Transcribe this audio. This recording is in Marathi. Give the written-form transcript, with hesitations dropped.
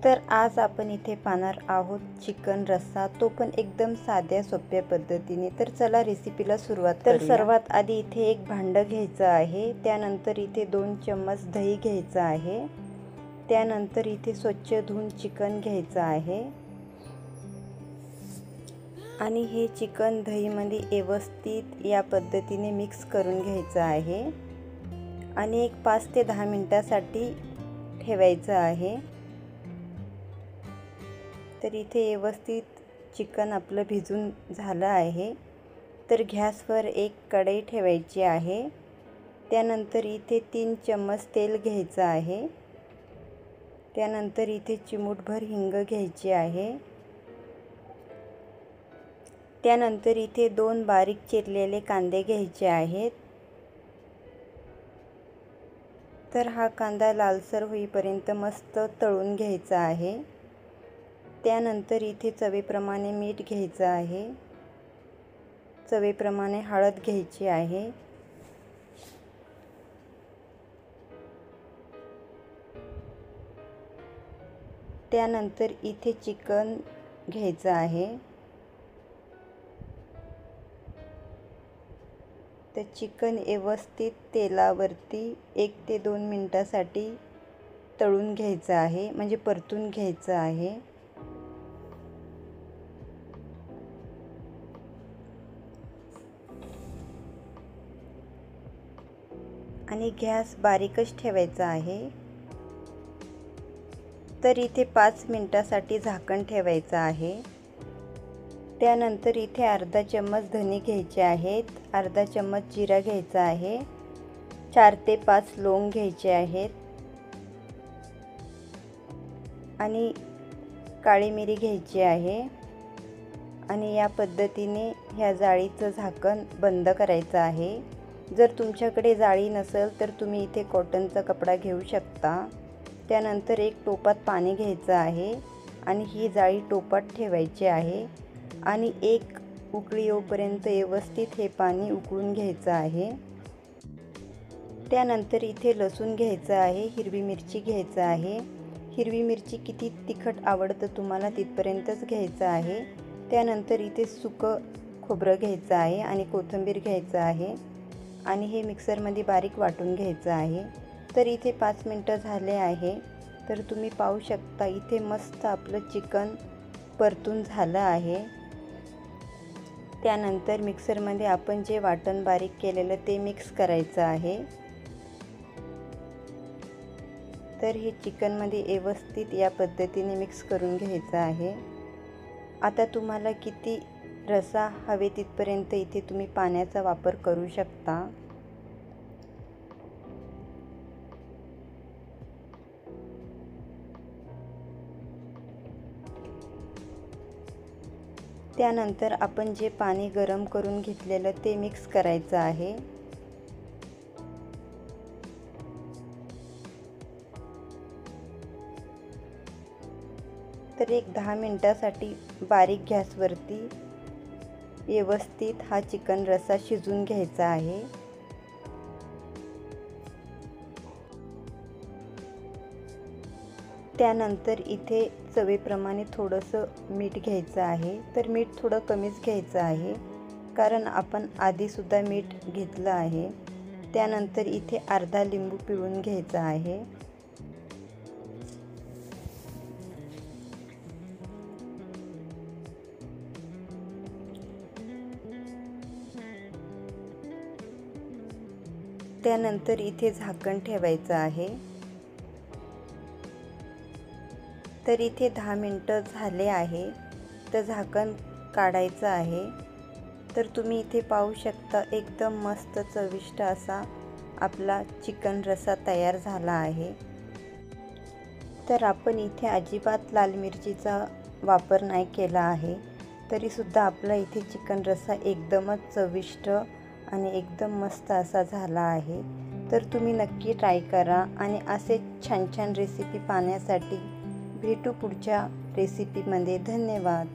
तर आज आपण इथे पाहणार आहोत चिकन रस्सा, तो पण एकदम साध्या सोप्या पद्धतीने। तर चला रेसिपीला सुरुवात करूया। तर सर्वात आधी इथे एक भांडं घ्यायचं आहे, त्यानंतर इथे 2 चम्मच दही घ्यायचं आहे, त्यानंतर इथे स्वच्छ धुवून चिकन घ्यायचं आहे आणि हे चिकन दहीमध्ये व्यवस्थित या पद्धतीने मिक्स करून घ्यायचं आहे आणि एक 5 ते 10 मिनिटांसाठी ठेवायचं आहे। तर इथे व्यवस्थित चिकन आपलं भिजून झालं आहे। तर गॅसवर एक कढई ठेवायची आहे, त्यानंतर इथे 3 चम्मच तेल घ्यायचं आहे, त्यानंतर इथे चिमूटभर हिंग घ्यायची आहे, त्यानंतर इथे 2 बारीक चिरलेले कांदे घ्यायचे आहेत। तर हा कांदा लालसर होईपर्यंत मस्त तळून घ्यायचा आहे। त्यानंतर इथे चवीप्रमाणे मीठ घ्यायचं आहे, चवीप्रमाणे हळद घ्यायची आहे, त्यानंतर इथे चिकन घ्यायचं आहे। तर चिकन व्यवस्थित तेलावरती 1 ते 2 मिनिटांसाठी तळून घ्यायचं आहे, म्हणजे परतून घ्यायचं आहे। आणि गॅस बारीकच ठेवायचा आहे। तर इथे 5 मिनिटांसाठी झाकण ठेवायचं आहे। त्यानंतर इथे अर्धा चम्मच धने घ्यायचे आहेत, अर्धा चम्मच जिरा घ्यायचा आहे, 4 ते 5 लवंग घ्यायचे आहेत आणि काळी मिरी घ्यायची आहे आणि या पद्धतीने ह्या जाळीचं झाकण बंद करायचं आहे। जर तुमच्याकडे जाळी नसेल तर तुम्ही इथे कॉटनचा कपडा घेऊ शकता। त्यानंतर एक टोपात पाणी घ्यायचं आहे आणि ही जाळी टोपात ठेवायची आहे आणि एक उकळी येऊपर्यंत व्यवस्थित हे पाणी उकळून घ्यायचं आहे। त्यानंतर इथे लसूण घ्यायचं आहे, हिरवी मिरची घ्यायचं आहे। हिरवी मिरची किती तिखट आवडतं तुम्हाला तिथपर्यंतच घ्यायचं आहे। त्यानंतर इथे सुकं खोबरं घ्यायचं आहे आणि कोथिंबीर घ्यायचं आहे आणि हे मिक्सरमध्ये बारीक वाटून घ्यायचं आहे। तर इथे 5 मिनिटं झाले आहे। तर तुम्ही पाहू शकता इथे मस्त आपलं चिकन परतून झालं आहे। त्यानंतर मिक्सरमध्ये आपण जे वाटण बारीक केलेलं ते मिक्स करायचं आहे। तर हे चिकनमध्ये व्यवस्थित या पद्धतीने मिक्स करून घ्यायचं आहे। आता तुम्हाला किती रस्सा हवे तिथपर्यंत इथे तुम्ही पाण्याचा वापर करू शकता। त्यानंतर आपण जे पाणी गरम करून घेतलेलं ते मिक्स करायचं आहे। तर एक 10 मिनिटांसाठी बारीक गॅसवरती व्यवस्थित हा चिकन रस्सा शिजून घ्यायचा आहे। त्यानंतर इथे चवीप्रमाणे थोडंसं मीठ घ्यायचं आहे। तर मीठ थोडं कमीच घ्यायचं आहे, कारण आपण आधीसुद्धा मीठ घेतलं आहे। त्यानंतर इथे अर्धा लिंबू पिळून घ्यायचा आहे। त्यानंतर इथे झाकण ठेवायचं आहे। तर इथे 10 मिनिटं झाले आहे। तर झाकण काढायचं आहे। तर तुम्ही इथे पाहू शकता एकदम मस्त चविष्ट असा आपला चिकन रस्सा तयार झाला आहे। तर आपण इथे अजिबात लाल मिरचीचा वापर नाही केला आहे, तरीसुद्धा आपला इथे चिकन रस्सा एकदमच चविष्ट आणि एकदम मस्त असा झाला आहे। तर तुम्ही नक्की ट्राय करा आणि असे छान छान रेसिपी पाहण्यासाठी भेटू पुढच्या रेसिपीमध्ये। धन्यवाद।